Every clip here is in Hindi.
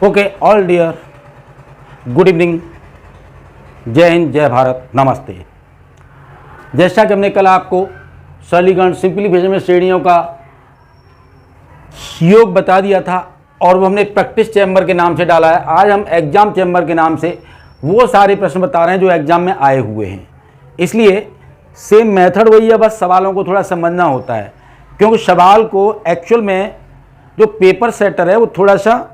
Okay all dear, good evening, जय हिंद, जय भारत, नमस्ते। जैसा कि हमने कल आपको सरलीकरण सिंप्लीफिकेशन में श्रेणियों का योग बता दिया था और वो हमने प्रैक्टिस चैम्बर के नाम से डाला है। आज हम एग्जाम चैम्बर के नाम से वो सारे प्रश्न बता रहे हैं जो एग्जाम में आए हुए हैं। इसलिए सेम मेथड वही है, बस सवालों को थोड़ा समझना होता है, क्योंकि सवाल को एक्चुअल में जो पेपर सेटर है वो थोड़ा सा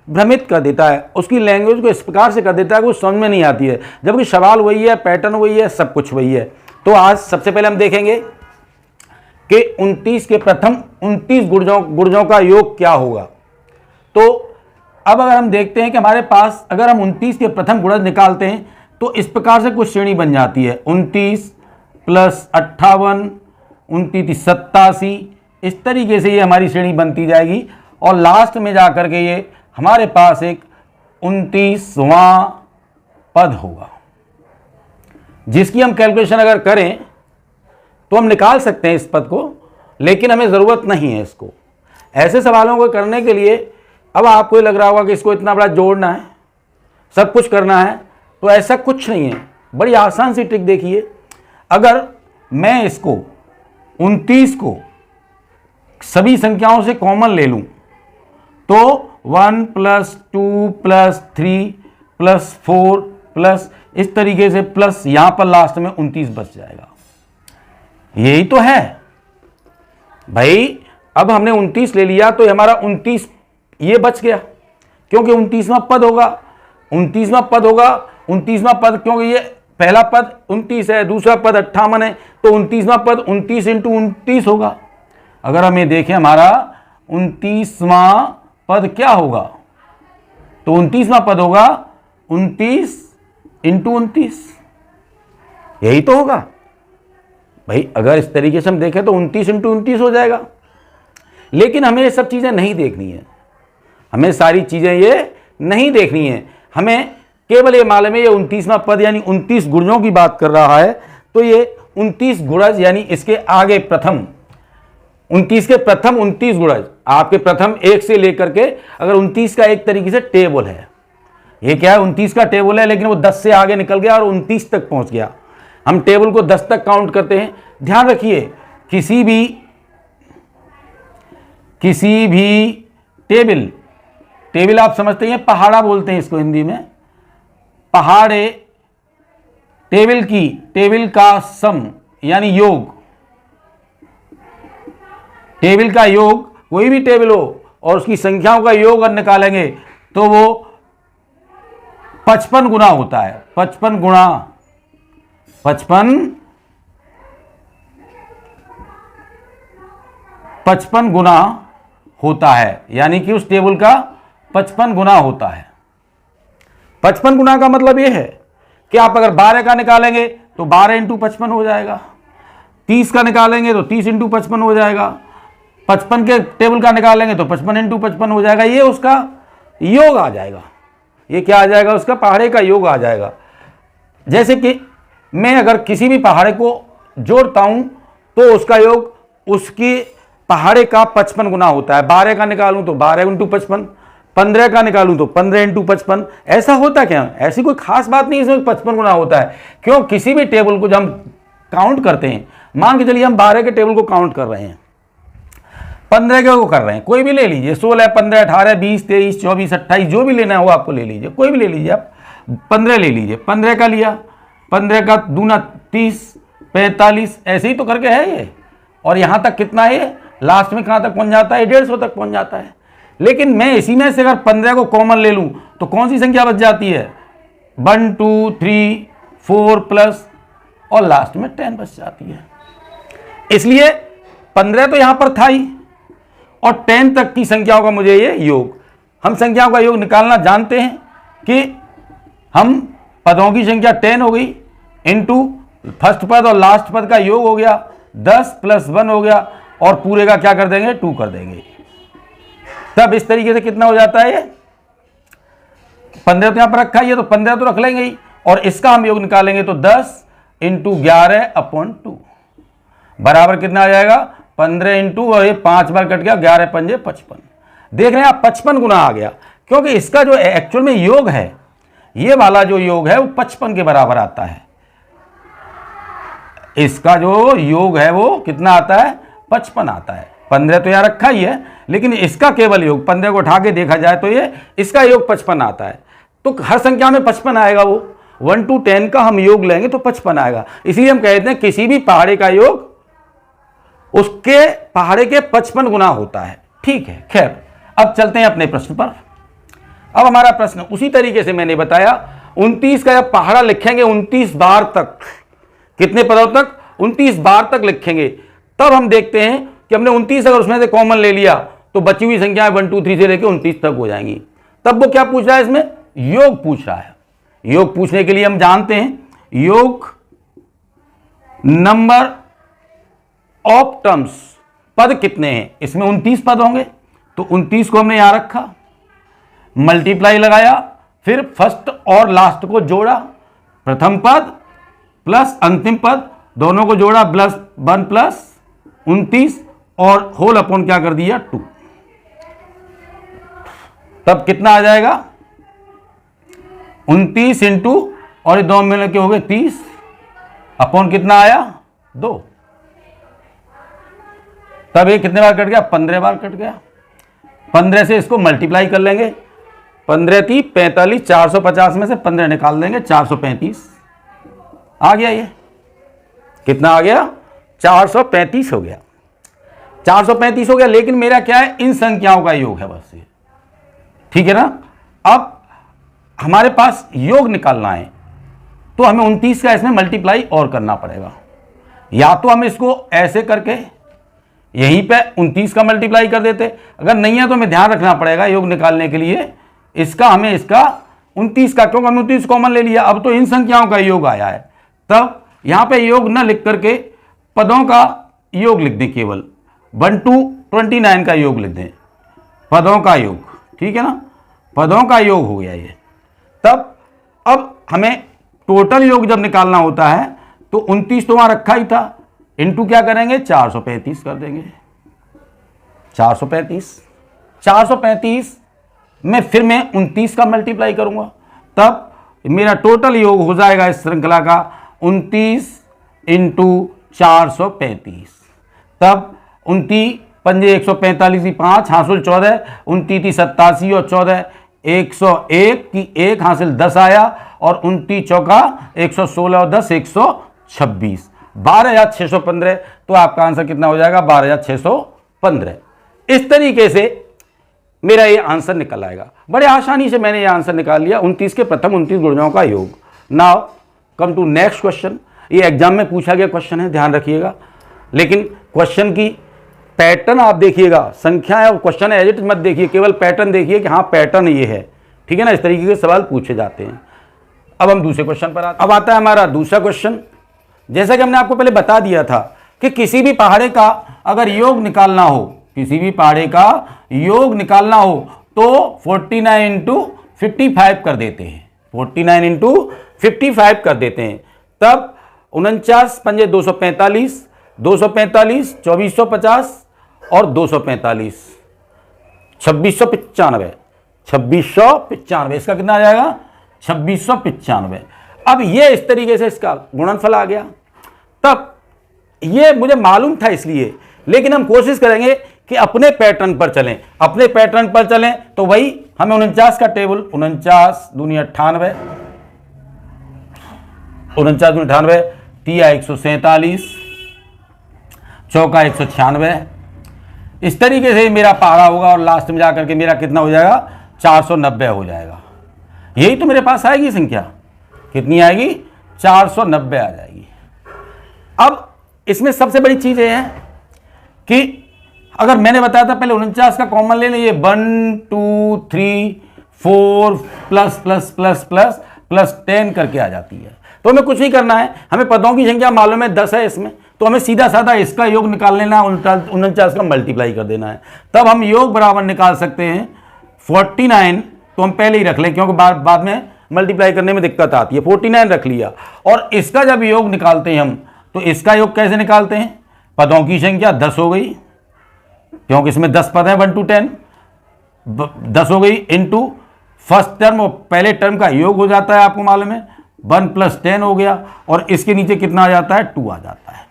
भ्रमित कर देता है, उसकी लैंग्वेज को इस प्रकार से कर देता है कि वो समझ में नहीं आती है, जबकि सवाल वही है, पैटर्न वही है, सब कुछ वही है। तो आज सबसे पहले हम देखेंगे कि 29 के प्रथम 29 गुणजों का योग क्या होगा। तो अब अगर हम देखते हैं कि हमारे पास अगर हम 29 के प्रथम गुणज निकालते हैं तो इस प्रकार से कुछ श्रेणी बन जाती है, 29 प्लस 58, 29 87, इस तरीके से ये हमारी श्रेणी बनती जाएगी और लास्ट में जाकर के ये हमारे पास एक 29वां पद होगा, जिसकी हम कैलकुलेशन अगर करें तो हम निकाल सकते हैं इस पद को, लेकिन हमें ज़रूरत नहीं है इसको। ऐसे सवालों को करने के लिए अब आपको लग रहा होगा कि इसको इतना बड़ा जोड़ना है, सब कुछ करना है, तो ऐसा कुछ नहीं है। बड़ी आसान सी ट्रिक देखिए, अगर मैं इसको 29 को सभी संख्याओं से कॉमन ले लूं तो 1 + 2 + 3 + 4 प्लस इस तरीके से प्लस यहां पर लास्ट में 29 बच जाएगा। यही तो है भाई। अब हमने 29 ले लिया तो हमारा 29 ये बच गया, क्योंकि 29वां पद होगा, 29वां पद होगा, 29वां पद, क्योंकि ये पहला पद 29 है, दूसरा पद 58 है, तो 29वां पद 29 × 29 होगा। अगर हम ये देखें हमारा 29वां पद क्या होगा, तो 29वां पद होगा 29 × 29, यही तो होगा भाई। अगर इस तरीके से हम देखें तो 29 × 29 हो जाएगा, लेकिन हमें ये सब चीज़ें नहीं देखनी है, हमें सारी चीज़ें ये नहीं देखनी है, हमें केवल ये मालूम है ये 29वां पद यानी 29 गुणजों की बात कर रहा है। तो ये 29 गुणज यानी इसके आगे प्रथम 29 के प्रथम 29 गुणज, आपके प्रथम एक से लेकर के, अगर 29 का एक तरीके से टेबल है, ये क्या है 29 का टेबल है, लेकिन वो 10 से आगे निकल गया और 29 तक पहुंच गया। हम टेबल को 10 तक काउंट करते हैं। ध्यान रखिए, किसी भी टेबल आप समझते हैं, पहाड़ा बोलते हैं इसको हिंदी में, पहाड़े, टेबल का सम यानी योग, टेबल का योग, कोई भी टेबल हो और उसकी संख्याओं का योग अगर निकालेंगे तो वो 55 गुना होता है। 55 गुना होता है, यानी कि उस टेबल का 55 गुना होता है। 55 गुना का मतलब यह है कि आप अगर 12 का निकालेंगे तो 12 × 55 हो जाएगा, 30 का निकालेंगे तो 30 × 55 हो जाएगा, 55 के टेबल का निकालेंगे तो 55 × 55 हो जाएगा। ये उसका योग आ जाएगा, ये क्या आ जाएगा, उसका पहाड़े का योग आ जाएगा। जैसे कि मैं अगर किसी भी पहाड़े को जोड़ता हूं तो उसका योग उसकी पहाड़े का 55 गुना होता है। 12 का निकालूं तो 12 × 55, 15 का निकालूं तो 15 × 55। ऐसा होता क्या, ऐसी कोई खास बात नहीं, इसमें 55 गुना होता है। क्यों, किसी भी टेबल को जब हम काउंट करते हैं, मान के चलिए हम 12 के टेबल को काउंट कर रहे हैं, 15 के को कर रहे हैं, कोई भी ले लीजिए, 16, 15, 18, 20, 23, 24, 28, जो भी लेना है वो आपको ले लीजिए, कोई भी ले लीजिए आप। 15 ले लीजिए, 15 का लिया, 15 का दूना 30, 45, ऐसे ही तो करके है ये। और यहाँ तक कितना है ये, लास्ट में कहाँ तक पहुँच जाता है, 150 तक पहुँच जाता है। लेकिन मैं इसी में से अगर 15 को कॉमन ले लूँ तो कौन सी संख्या बच जाती है, 1 2 3 4 प्लस और लास्ट में 10 बच जाती है। इसलिए 15 तो यहाँ पर था ही, और 10 तक की संख्याओं का मुझे ये योग, हम संख्याओं का योग निकालना जानते हैं कि हम पदों की संख्या 10 हो गई इंटू फर्स्ट पद और लास्ट पद का योग हो गया 10 + 1 हो गया, और पूरे का क्या कर देंगे, 2 कर देंगे। तब इस तरीके से कितना हो जाता है, ये 15 तो यहां पर रखा है, तो 15 तो रख लेंगे ही, और इसका हम योग निकालेंगे तो 10 × 11/2 बराबर कितना आ जाएगा, 15 × और ये 5 बार कट गया, 11 × 5 = 55। देख रहे हैं आप, 55 गुना आ गया। क्योंकि इसका जो एक्चुअल में योग है, ये वाला जो योग है वो 55 के बराबर आता है। इसका जो योग है वो कितना आता है, 55 आता है। 15 तो यहाँ रखा ही है, लेकिन इसका केवल योग 15 को उठा के देखा जाए तो ये इसका योग 55 आता है। तो हर संख्या में 55 आएगा, वो 1 to 10 का हम योग लेंगे तो 55 आएगा। इसलिए हम कहते हैं किसी भी पहाड़े का योग उसके पहाड़े के 55 गुना होता है। ठीक है, खैर अब चलते हैं अपने प्रश्न पर। अब हमारा प्रश्न उसी तरीके से मैंने बताया, 29 का जब पहाड़ा लिखेंगे 29 बार तक, कितने पदों तक, 29 बार तक लिखेंगे, तब हम देखते हैं कि हमने 29 अगर उसमें से कॉमन ले लिया तो बची हुई संख्या 1 2 3 से लेकर 29 तक हो जाएंगी। तब वो क्या पूछ रहा है, इसमें योग पूछ रहा है। योग पूछने के लिए हम जानते हैं योग नंबर ऑफ टर्म्स, पद कितने हैं, इसमें 29 पद होंगे, तो 29 को हमने यहां रखा, मल्टीप्लाई लगाया, फिर फर्स्ट और लास्ट को जोड़ा, प्रथम पद प्लस अंतिम पद दोनों को जोड़ा, प्लस 1 प्लस 29 और होल अपॉन क्या कर दिया 2, तब कितना आ जाएगा 29 इंटू और ये 2 मिलकर हो गए 30 अपॉन कितना आया 2, तब ये कितने बार कट गया, 15 बार कट गया। 15 से इसको मल्टीप्लाई कर लेंगे, 15 × 3 = 45, 450 में से 15 निकाल देंगे, 435 आ गया। ये कितना आ गया, 435 हो गया, 435 हो गया। लेकिन मेरा क्या है, इन संख्याओं का योग है बस ये, ठीक है ना। अब हमारे पास योग निकालना है तो हमें 29 का इसमें मल्टीप्लाई और करना पड़ेगा, या तो हम इसको ऐसे करके यहीं पे 29 का मल्टीप्लाई कर देते, अगर नहीं है तो हमें ध्यान रखना पड़ेगा योग निकालने के लिए इसका, हमें इसका 29 का, क्योंकि हमने 29 कॉमन ले लिया, अब तो इन संख्याओं का योग आया है, तब यहां पे योग न लिख करके पदों का योग लिख दें, केवल 1 to 29 का योग लिख दें, पदों का योग, ठीक है ना, पदों का योग हो गया ये। तब अब हमें टोटल योग जब निकालना होता है तो 29 तो वहां रखा ही था, इंटू क्या करेंगे 435 कर देंगे, 435 में फिर मैं 29 का मल्टीप्लाई करूंगा, तब मेरा टोटल योग हो जाएगा इस श्रृंखला का 29 × 435, तब 29 पंजे 145 5 हासिल 14, 29 87 और 14 101 की 1 हासिल 10 आया, और 29 चौका 116 और 10 126, 12,615। तो आपका आंसर कितना हो जाएगा, 12,615। इस तरीके से मेरा ये आंसर निकल आएगा, बड़े आसानी से मैंने ये आंसर निकाल लिया, 29 के प्रथम 29 गुणजों का योग। Now come to next question. ये एग्जाम में पूछा गया क्वेश्चन है, ध्यान रखिएगा, लेकिन क्वेश्चन की पैटर्न आप देखिएगा, संख्या है और क्वेश्चन एज इट मत देखिए, केवल पैटर्न देखिए कि हाँ पैटर्न ये है, ठीक है ना, इस तरीके के सवाल पूछे जाते हैं। अब हम दूसरे क्वेश्चन पर आते हैं। अब आता है हमारा दूसरा क्वेश्चन। जैसा कि हमने आपको पहले बता दिया था कि किसी भी पहाड़े का अगर योग निकालना हो, किसी भी पहाड़े का योग निकालना हो तो 49 × 55 कर देते हैं, 49 × 55 कर देते हैं, तब 49 पंजे 245, 245 2450 और 245 2695, 2695, इसका कितना आ जाएगा 2695। अब ये इस तरीके से इसका गुणनफल आ गया। तब ये मुझे मालूम था इसलिए, लेकिन हम कोशिश करेंगे कि अपने पैटर्न पर चलें, अपने पैटर्न पर चलें तो वही हमें 49 का टेबल, 49 दूनी 98, 49 दूनी 98, तिया 147, चौका 196, इस तरीके से मेरा पहाड़ा होगा और लास्ट में जाकर के मेरा कितना हो जाएगा 490 हो जाएगा। यही तो मेरे पास आएगी संख्या, कितनी आएगी 490 आ जाएगी। अब इसमें सबसे बड़ी चीज ये है कि अगर मैंने बताया था पहले 49 का कॉमन ले लीजिए, 1 2 3 4 plus plus plus plus plus 10 करके आ जाती है, तो हमें कुछ नहीं करना है, हमें पदों की संख्या मालूम है 10 है इसमें, तो हमें सीधा साधा इसका योग निकाल लेना है, 49 का मल्टीप्लाई कर देना है, तब हम योग बराबर निकाल सकते हैं 49, तो हम पहले ही रख लें क्योंकि बाद में मल्टीप्लाई करने में दिक्कत आती है, 49 रख लिया। और इसका जब योग निकालते हैं हम, तो इसका योग कैसे निकालते हैं, पदों की संख्या 10 हो गई क्योंकि इसमें 10 पद हैं 1 to 10, 10 हो गई इंटू फर्स्ट टर्म और पहले टर्म का योग हो जाता है, आपको मालूम है 1 + 10 हो गया, और इसके नीचे कितना आ जाता है 2 आ जाता है।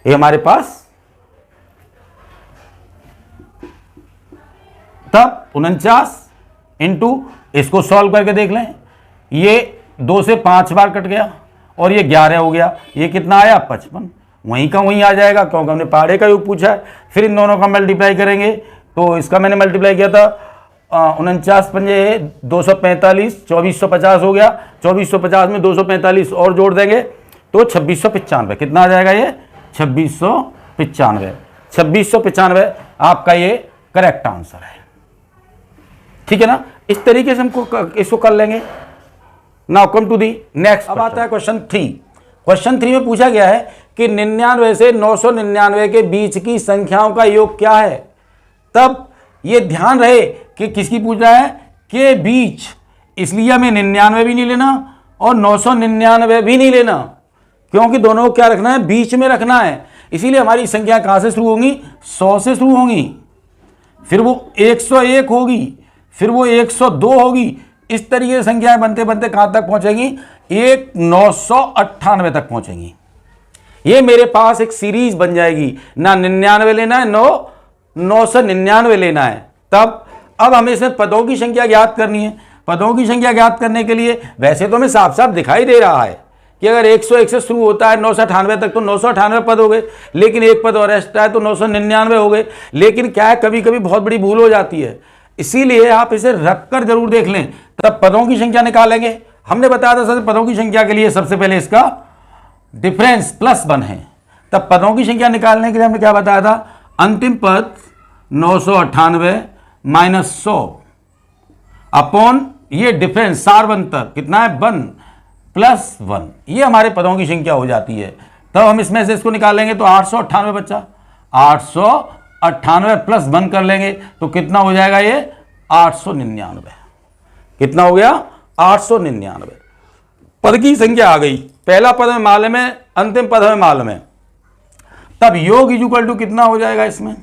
ये हमारे पास तब 49 इंटू, इसको सॉल्व करके देख लें, ये 2 से 5 बार कट गया और ये 11 हो गया, ये कितना आया 55, वहीं का वहीं आ जाएगा क्योंकि हमने पहाड़े का योग पूछा है। फिर इन दोनों का मल्टीप्लाई करेंगे, तो इसका मैंने मल्टीप्लाई किया था 49 पंजे 245, 2450 हो गया, 2450 में 245 और जोड़ देंगे तो 2695, कितना आ जाएगा ये 2695। 2695 आपका ये करेक्ट आंसर है, ठीक है ना। इस तरीके से हमको इसको कर लेंगे। Now come to the next. अब आता है क्वेश्चन 3। क्वेश्चन 3 में पूछा गया है कि 99 से 999 के बीच की संख्याओं का योग क्या है। तब ये ध्यान रहे कि किसकी पूछ रहा है, के बीच, इसलिए हमें 99 भी नहीं लेना और 999 भी नहीं लेना, क्योंकि दोनों को क्या रखना है, बीच में रखना है। इसीलिए हमारी संख्या कहां से शुरू होंगी, 100 से शुरू होंगी, फिर वो 101 होगी, फिर वो 102 होगी। इस तरीके से संख्याएं बनते बनते कहां तक पहुंचेंगी, 998 तक पहुंचेंगी। ये मेरे पास एक सीरीज बन जाएगी, ना 99 लेना है, 999 लेना है। तब अब हमें इसमें पदों की संख्या ज्ञात करनी है। पदों की संख्या ज्ञात करने के लिए वैसे तो हमें साफ साफ दिखाई दे रहा है कि अगर 101 से शुरू होता है 998 तक, तो 998 पद हो गए, लेकिन एक पद और एक्स्ट्रा है तो 999 हो गए। लेकिन क्या है, कभी कभी बहुत बड़ी भूल हो जाती है, इसीलिए आप इसे रखकर जरूर देख लें, तब पदों की संख्या निकालेंगे। हमने बताया था सबसे पदों की संख्या के लिए सबसे पहले इसका डिफरेंस +1 है। तब पदों की संख्या निकालने के लिए हमने क्या बताया था, अंतिम पद 998 - 100 अपॉन ये डिफरेंस सार्वंतर कितना है 1 + 1, ये हमारे पदों की संख्या हो जाती है। तब हम इसमें से इसको निकालेंगे तो 898 बच्चा, 898 + 1 कर लेंगे तो कितना हो जाएगा, ये 899। कितना हो गया, 899। पद की संख्या आ गई, पहला पद में मालूम है, अंतिम पद में मालूम है। तब योग इक्वल टू कितना हो जाएगा इसमें।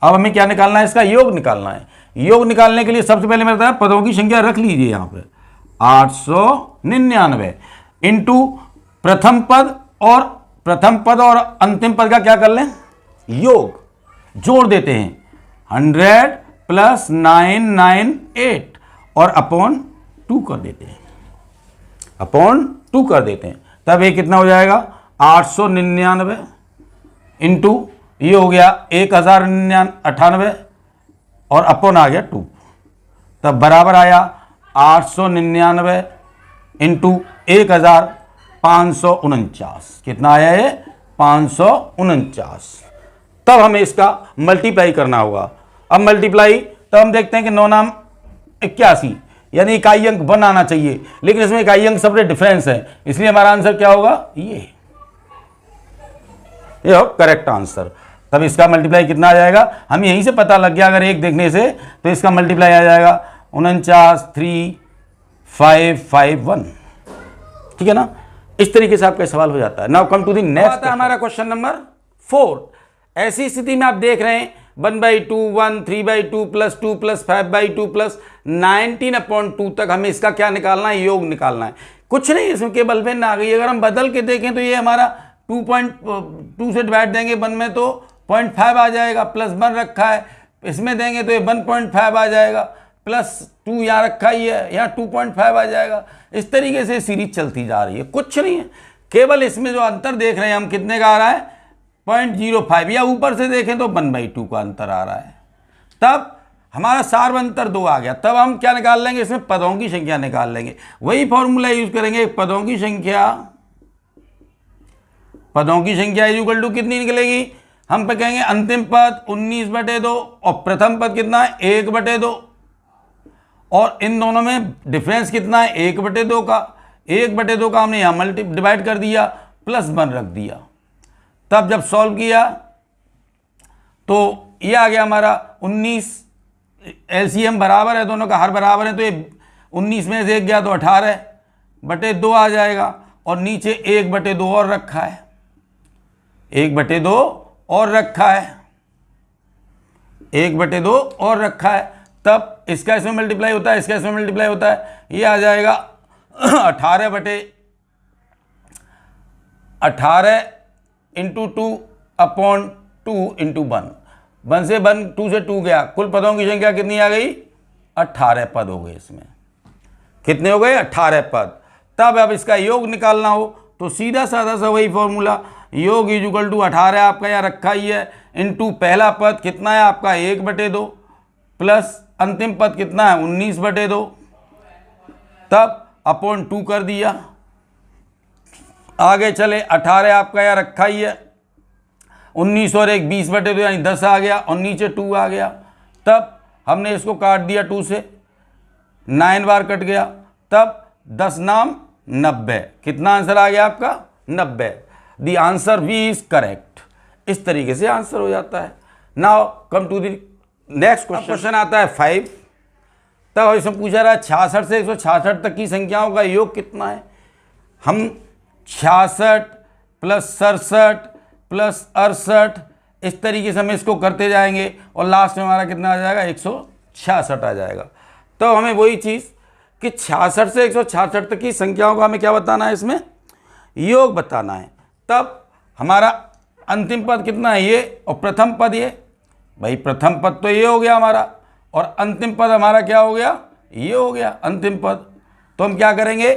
अब हमें क्या निकालना है, इसका योग निकालना है। योग निकालने के लिए सबसे पहले मैं बताया पदों की संख्या रख लीजिए यहां पे, 899 इंटू प्रथम पद और अंतिम पद का क्या कर लें, योग जोड़ देते हैं, 100 + 998 और अपॉन 2 कर देते हैं, तब ये कितना हो जाएगा 899 इंटू ये हो गया 1098 और अपॉन आ गया 2, तब बराबर आया 899 इंटू 1549, कितना आया ये 549। तब हमें इसका मल्टीप्लाई करना होगा। अब मल्टीप्लाई तब हम देखते हैं कि 9 नाम 81, यानी इकाई अंक 1 आना चाहिए, लेकिन इसमें इकाई अंक सबसे डिफरेंस है, इसलिए हमारा आंसर क्या होगा, ये हो करेक्ट आंसर। तब इसका मल्टीप्लाई कितना आ जाएगा, हम यहीं से पता लग गया अगर एक देखने से, तो इसका मल्टीप्लाई आ जाएगा 493551, ठीक है ना। इस तरीके से आपका सवाल हो जाता है। Now come to the next. आता है हमारा क्वेश्चन नंबर 4। ऐसी स्थिति में आप देख रहे हैं 1/2 1 3/2 + 2 + 5/2 + 19/2 तक हमें इसका क्या निकालना है, योग निकालना है। कुछ नहीं, इसमें केवल भिन्न आ गई। अगर हम बदल के देखें तो ये हमारा 2.2 से डिवाइड देंगे 1 में तो 0.5 आ जाएगा, +1 रखा है, इसमें देंगे तो ये 1.5 आ जाएगा, +2 यहाँ रखा ही है, यहाँ 2.5 आ जाएगा। इस तरीके से सीरीज चलती जा रही है, कुछ नहीं है, केवल इसमें जो अंतर देख रहे हैं हम कितने का आ रहा है 0.05, या ऊपर से देखें तो 1/2 का अंतर आ रहा है। तब हमारा सार्वंतर 2 आ गया। तब हम क्या निकाल लेंगे, इसमें पदों की संख्या निकाल लेंगे। वही फॉर्मूला यूज करेंगे, पदों की संख्या इक्वल टू कितनी निकलेगी, हम पे कहेंगे अंतिम पद 19/2 और प्रथम पद कितना है 1/2, और इन दोनों में डिफरेंस कितना है 1/2 का। 1/2 का हमने यहाँ डिवाइड कर दिया, +1 रख दिया। तब जब सॉल्व किया तो ये आ गया हमारा 19, एलसीएम बराबर है, दोनों का हर बराबर है, तो ये 19 में से 1 गया तो 18/2 आ जाएगा, और नीचे 1/2 और रखा है, 1/2 और रखा है, 1/2 और रखा है। तब इसका इसमें मल्टीप्लाई होता है, इसका इसमें मल्टीप्लाई होता है, ये आ जाएगा 18 इंटू 2/2 इंटू 1, 1 से 1, 2 से 2 गया, कुल पदों की संख्या कितनी आ गई? 18 पद हो गए। इसमें कितने हो गए? 18 पद। तब अब इसका योग निकालना हो तो सीधा साधा सा वही फॉर्मूला, योग इज इक्वल टू 18 आपका यहाँ रखा ही है, इंटू पहला पद कितना है आपका 1/2 प्लस अंतिम पद कितना है 19/2, तब अपॉन 2 कर दिया। आगे चले, 18 आपका यहाँ रखा ही है, 19 और 1 20/2 यानी 10 आ गया, और नीचे 2 आ गया। तब हमने इसको काट दिया 2 से, 9 बार कट गया, तब 10 नाम 90। कितना आंसर आ गया आपका? 90। The answer b is correct. इस तरीके से आंसर हो जाता है। Now come to the next question आता है 5। तब इसमें पूछा रहा है 66 से 166 तक की संख्याओं का योग कितना है। हम 66 प्लस 67 प्लस 68 इस तरीके से हम इसको करते जाएंगे और लास्ट में हमारा कितना आ जाएगा? 166 आ जाएगा। तो हमें वही चीज़ कि 66 से 166 तक की संख्याओं का हमें क्या बताना है? इसमें योग बताना है। तब हमारा अंतिम पद कितना है? ये, और प्रथम पद ये। भाई प्रथम पद तो ये हो गया हमारा, और अंतिम पद हमारा क्या हो गया? ये हो गया अंतिम पद। तो हम क्या करेंगे?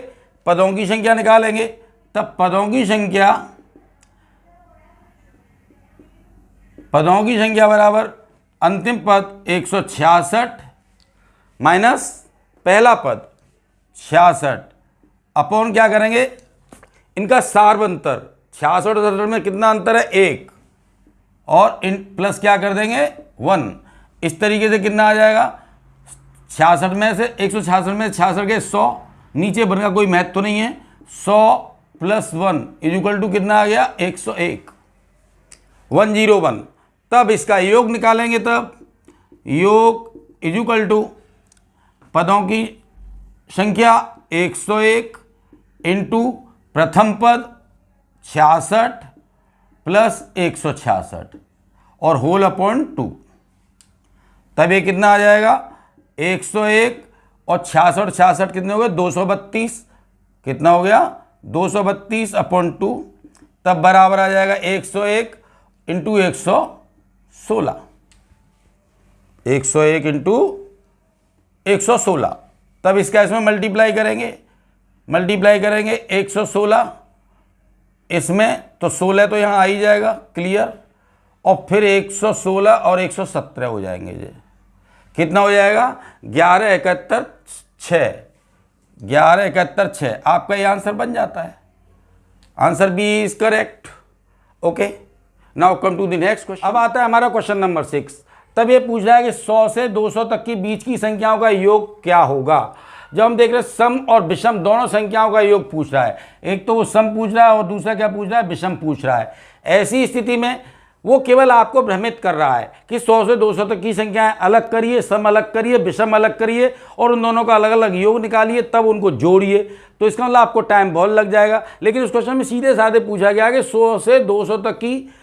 पदों की संख्या निकालेंगे। तब पदों की संख्या बराबर अंतिम पद 166 माइनस पहला पद 66 अपॉन क्या करेंगे? इनका सार्वंतर 66 और 67 में कितना अंतर है? 1, और इन प्लस क्या कर देंगे? 1। इस तरीके से कितना आ जाएगा? 66 में से 166 में 66 के 100, नीचे बन का कोई महत्व तो नहीं है, 100 प्लस 1 इज इक्वल टू कितना आ गया? 101, 101। तब इसका योग निकालेंगे। तब योग इज इक्वल टू पदों की संख्या 101 इंटू प्रथम पद 66 प्लस 166 और होल अपॉन 2। तब ये कितना आ जाएगा? 101 और 66 कितने हो गए? 232। कितना हो गया? 232 अपॉन 2। तब बराबर आ जाएगा 101 इंटू 116, 101 इंटू 116। तब इसका इसमें मल्टीप्लाई करेंगे 116 इसमें, तो 16 तो यहाँ आ ही जाएगा क्लियर, और फिर 116 और 117 हो जाएंगे। ये कितना हो जाएगा? 1171 6, 1171 6 आपका ये आंसर बन जाता है। Answer b is correct. Okay, now come to the next question. अब आता है हमारा क्वेश्चन नंबर 6। तब ये पूछ रहा है कि 100 से 200 तक की बीच की संख्याओं का योग क्या होगा। जब हम देख रहे हैं सम और विषम दोनों संख्याओं का योग पूछ रहा है, एक तो वो सम पूछ रहा है और दूसरा क्या पूछ रहा है? विषम पूछ रहा है। ऐसी स्थिति में वो केवल आपको भ्रमित कर रहा है कि 100 से 200 तक की संख्याएं अलग करिए, सम अलग करिए, विषम अलग करिए और उन दोनों का अलग अलग योग निकालिए, तब उनको जोड़िए। तो इसका मतलब आपको टाइम बहुत लग जाएगा। लेकिन उस क्वेश्चन में सीधे साधे पूछा गया कि 100 से 200 तक की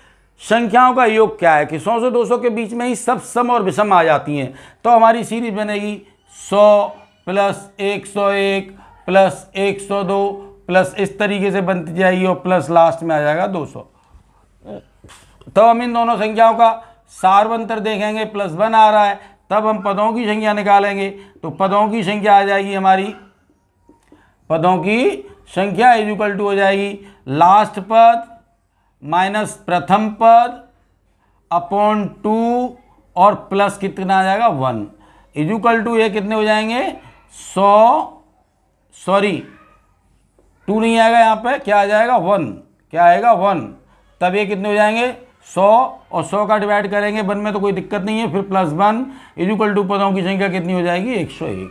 संख्याओं का योग क्या है, कि 100 से 200 के बीच में ही सब सम और विषम आ जाती हैं। तो हमारी सीरीज बनेगी 100 प्लस 101 प्लस 102 प्लस इस तरीके से बनती जाएगी, और प्लस लास्ट में आ जाएगा 200। तो हम इन दोनों संख्याओं का सार्वंतर देखेंगे, +1 आ रहा है, तब हम पदों की संख्या निकालेंगे। तो पदों की संख्या आ जाएगी हमारी, पदों की संख्या इज इक्वल टू हो जाएगी लास्ट पद माइनस प्रथम पद अपॉन 2 और प्लस कितना आ जाएगा? 1 इज इक्वल टू ये कितने हो जाएंगे? 2 नहीं आएगा यहाँ पे, क्या आ जाएगा? 1। क्या आएगा? 1। तब ये कितने हो जाएंगे? 100 और 100 का डिवाइड करेंगे 1 में तो कोई दिक्कत नहीं है, फिर +1 इज इक्वल टू पदों की संख्या कितनी हो जाएगी? 101।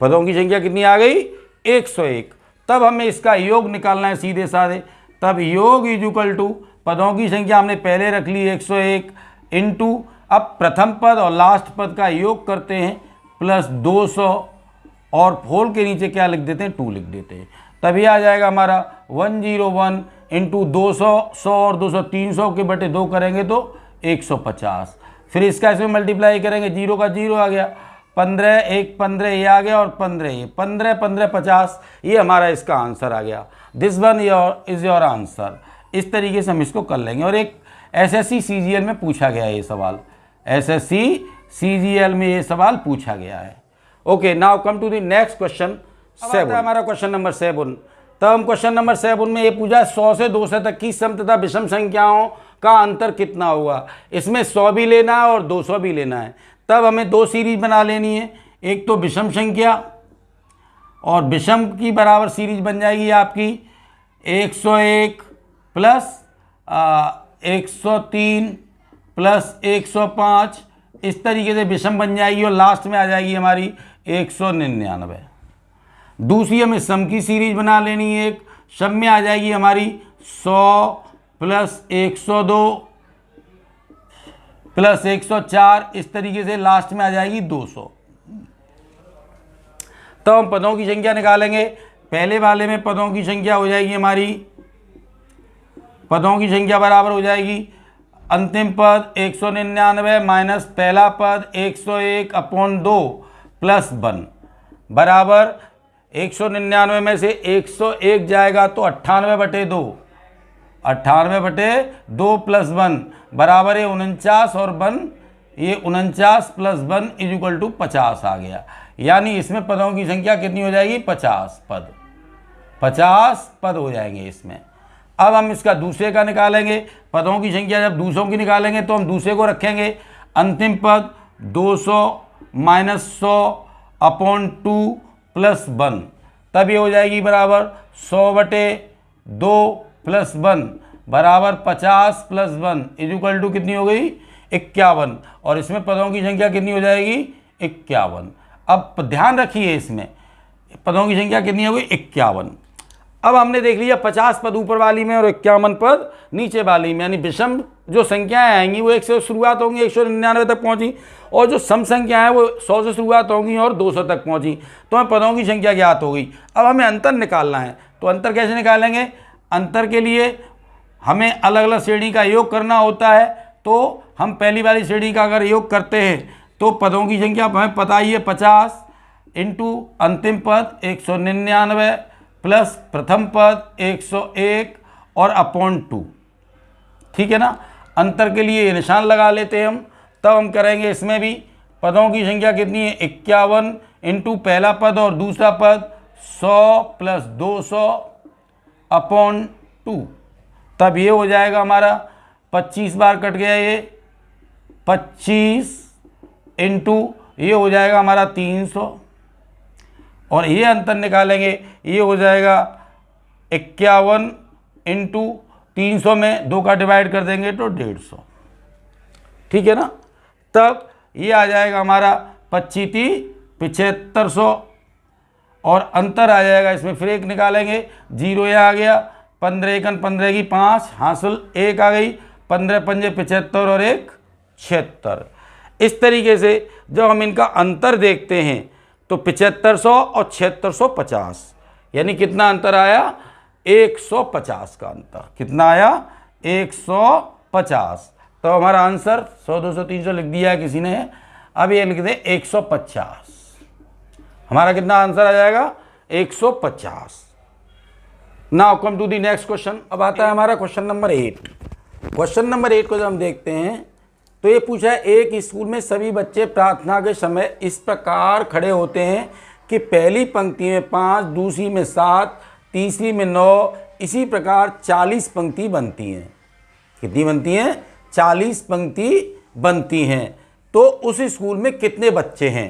पदों की संख्या कितनी आ गई? 101। तब हमें इसका योग निकालना है सीधे साधे। तब योग इज इक्वल टू पदों की संख्या हमने पहले रख ली 101 इंटू अब प्रथम पद और लास्ट पद का योग करते हैं प्लस 200 और होल के नीचे क्या लिख देते हैं? 2 लिख देते हैं। तभी आ जाएगा हमारा 101 इंटू 200, 100 और 200 300 के बटे 2 करेंगे तो 150। फिर इसका इसमें मल्टीप्लाई करेंगे, 0 का 0 आ गया, 15 एक 15 ये आ गया और 15 ये 15 15 50, ये हमारा इसका आंसर आ गया। This one is your answer. इस तरीके से हम इसको कर लेंगे। और एक एसएससी सीजीएल में पूछा गया है ये सवाल, एसएससी सीजीएल में ये सवाल पूछा गया है। Okay, now come to the next question 7। हमारा क्वेश्चन नंबर 7। तब हम क्वेश्चन नंबर 7 में ये पूछा 100 से 200 तक की सम तथा विषम संख्याओं का अंतर कितना होगा। इसमें 100 भी लेना है और 200 भी लेना है। तब हमें दो सीरीज बना लेनी है, एक तो विषम संख्या और विषम की बराबर सीरीज बन जाएगी आपकी 101 प्लस 103 प्लस 105, इस तरीके से विषम बन जाएगी और लास्ट में आ जाएगी हमारी 199। दूसरी हमें सम की सीरीज बना लेनी है, एक सम में आ जाएगी हमारी 100 प्लस 102 प्लस 104, इस तरीके से लास्ट में आ जाएगी 200। तो हम पदों की संख्या निकालेंगे। पहले वाले में पदों की संख्या हो जाएगी हमारी, पदों की संख्या बराबर हो जाएगी अंतिम पद 199 माइनस पहला पद 101 अपॉन 2 प्लस 1 बराबर 199 में से 101 जाएगा तो 98/2, 98/2 प्लस 1 बराबर है 49 और 1 ये 49 प्लस 1 इज इक्वल टू 50 आ गया। यानी इसमें पदों की संख्या कितनी हो जाएगी 50 पद, 50 पद हो जाएंगे इसमें। अब हम इसका दूसरे का निकालेंगे। पदों की संख्या जब दूसरों की निकालेंगे तो हम दूसरे को रखेंगे अंतिम पद 200 माइनस 100 अपॉन 2 प्लस 1, तब ये हो जाएगी बराबर 100/2 प्लस 1 बराबर 50 प्लस 1 इज इक्वल टू कितनी हो गई 51। और इसमें पदों की संख्या कितनी हो जाएगी 51। अब ध्यान रखिए इसमें पदों की संख्या कितनी हो गई 51। अब हमने देख लिया 50 पद ऊपर वाली में और 51 पद नीचे वाली में, यानी विषम जो संख्याएं आएंगी वो 1 से शुरुआत होंगी 199 तक पहुंची, और जो सम संख्या है वो 100 से शुरुआत होंगी और 200 तक पहुंची। तो हमें पदों की संख्या ज्ञात हो गई। अब हमें अंतर निकालना है, तो अंतर कैसे निकालेंगे। अंतर के लिए हमें अलग अलग श्रेणी का योग करना होता है। तो हम पहली वाली श्रेणी का अगर योग करते हैं तो पदों की संख्या हमें पता ही है 50 इंटू अंतिम पद 199 प्लस प्रथम पद 101 और अपॉन 2, ठीक है ना। अंतर के लिए निशान लगा लेते हैं हम। तब हम करेंगे इसमें भी पदों की संख्या कितनी है 51 इंटू पहला पद और दूसरा पद 100 प्लस 200 अपॉन 2, तब ये हो जाएगा हमारा 25 बार कट गया ये 25 इंटू ये हो जाएगा हमारा 300, और ये अंतर निकालेंगे ये हो जाएगा 51 इंटू 300 में 2 का डिवाइड कर देंगे तो 150, ठीक है ना। तब ये आ जाएगा हमारा 25 7500, और अंतर आ जाएगा इसमें फिर एक निकालेंगे 0 ये आ गया 15 एकन 15 की 5 हासिल 1 आ गई 15 पंजे 75 और 1 76। इस तरीके से जब हम इनका अंतर देखते हैं तो 7500 और 7650, यानी कितना अंतर आया 150 का अंतर। कितना आया 150। तो हमारा आंसर 100 200 300 लिख दिया है किसी ने, अब ये लिख दे 150। हमारा कितना आंसर आ जाएगा 150। Now come to the next question. अब आता है हमारा क्वेश्चन नंबर 8। क्वेश्चन नंबर 8 को जब हम देखते हैं तो ये पूछा है एक स्कूल में सभी बच्चे प्रार्थना के समय इस प्रकार खड़े होते हैं कि पहली पंक्ति में 5, दूसरी में 7, तीसरी में 9, इसी प्रकार 40 पंक्ति बनती हैं। कितनी बनती हैं 40 पंक्ति बनती हैं। तो उस स्कूल में कितने बच्चे हैं।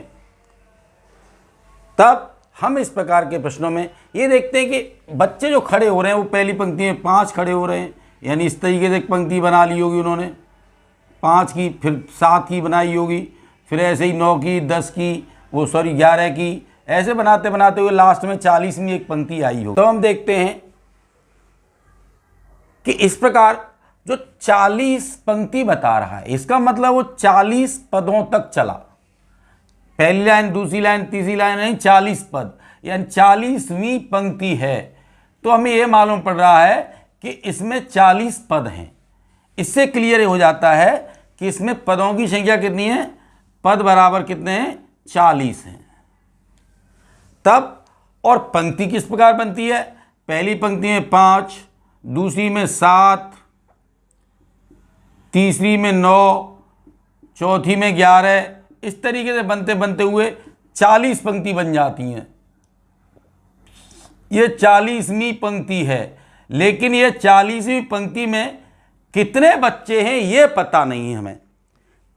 तब हम इस प्रकार के प्रश्नों में ये देखते हैं कि बच्चे जो खड़े हो रहे हैं वो पहली पंक्ति में 5 खड़े हो रहे हैं, यानी इस तरीके से एक पंक्ति बना ली होगी उन्होंने 5 की, फिर 7 की बनाई होगी, फिर ऐसे ही 9 की 10 की 11 की, ऐसे बनाते बनाते हुए लास्ट में 40 में एक पंक्ति आई हो। तो हम देखते हैं कि इस प्रकार जो 40 पंक्ति बता रहा है इसका मतलब वो 40 पदों तक चला। पहली लाइन, दूसरी लाइन, तीसरी लाइन नहीं, 40 पद, यानी 40वीं पंक्ति है। तो हमें यह मालूम पड़ रहा है कि इसमें 40 पद हैं। इससे क्लियर हो जाता है कि इसमें पदों की संख्या कितनी है, पद बराबर कितने हैं 40 हैं। तब और पंक्ति किस प्रकार बनती है, पहली पंक्ति में 5, दूसरी में 7, तीसरी में 9, चौथी में 11, इस तरीके से बनते बनते हुए 40 पंक्ति बन जाती हैं। ये 40वीं पंक्ति है, लेकिन ये 40वीं पंक्ति में कितने बच्चे हैं ये पता नहीं है हमें,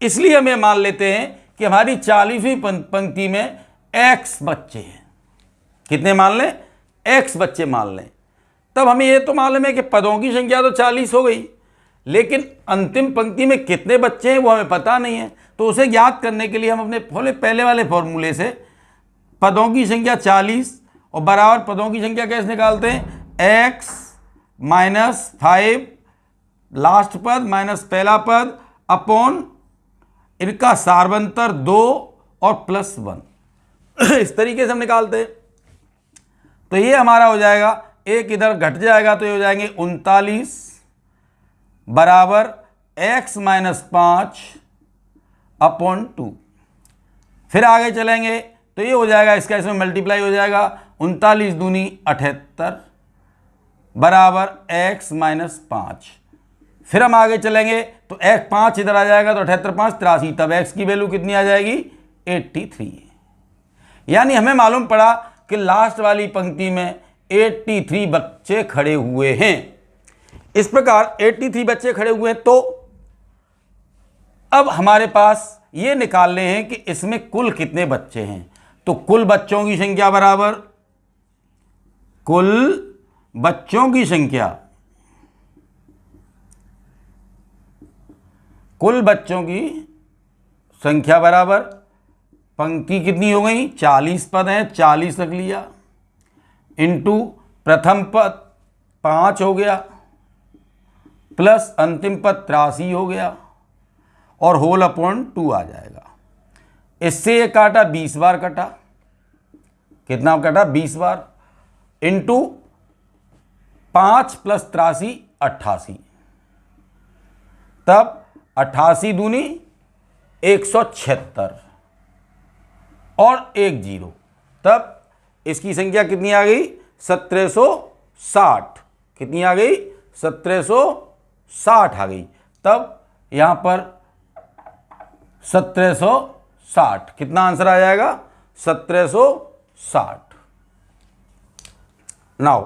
इसलिए हम ये मान लेते हैं कि हमारी 40वीं पंक्ति में x बच्चे हैं। कितने मान लें, x बच्चे मान लें। तब हमें ये तो मालूम है कि पदों की संख्या तो 40 हो गई, लेकिन अंतिम पंक्ति में कितने बच्चे हैं वो हमें पता नहीं है। तो उसे ज्ञात करने के लिए हम अपने पहले वाले फॉर्मूले से पदों की संख्या 40 और बराबर पदों की संख्या कैसे निकालते हैं, x माइनस 5 लास्ट पद माइनस पहला पद अपॉन इनका सार्वंतर 2 और प्लस 1 इस तरीके से हम निकालते हैं। तो ये हमारा हो जाएगा, एक इधर घट जाएगा तो ये हो जाएंगे 39 बराबर x माइनस 5 अपॉन 2। फिर आगे चलेंगे तो ये हो जाएगा, इसका इसमें मल्टीप्लाई हो जाएगा, 39 दूनी 78 बराबर x माइनस 5। फिर हम आगे चलेंगे तो x 5 इधर आ जाएगा तो 78 5 83, तब x की वैल्यू कितनी आ जाएगी 83। यानी हमें मालूम पड़ा कि लास्ट वाली पंक्ति में 83 बच्चे खड़े हुए हैं। इस प्रकार 83 बच्चे खड़े हुए हैं। तो अब हमारे पास ये निकालने हैं कि इसमें कुल कितने बच्चे हैं। तो कुल बच्चों की संख्या बराबर कुल बच्चों की संख्या, कुल बच्चों की संख्या बराबर पंक्ति कितनी हो गई, 40 पद हैं, 40 रख लिया, इंटू प्रथम पद 5 हो गया, प्लस अंतिम पद 83 हो गया, और होल अपॉन 2 आ जाएगा। इससे ये काटा 20 बार कटा, कितना कटा 20 बार, इंटू 5 प्लस 83 88, तब 88 दूनी 176 और 1 0, तब इसकी संख्या कितनी आ गई 1760। कितनी आ गई 1760 आ गई। तब यहां पर 1760 कितना आंसर आ जाएगा 1760। नाउ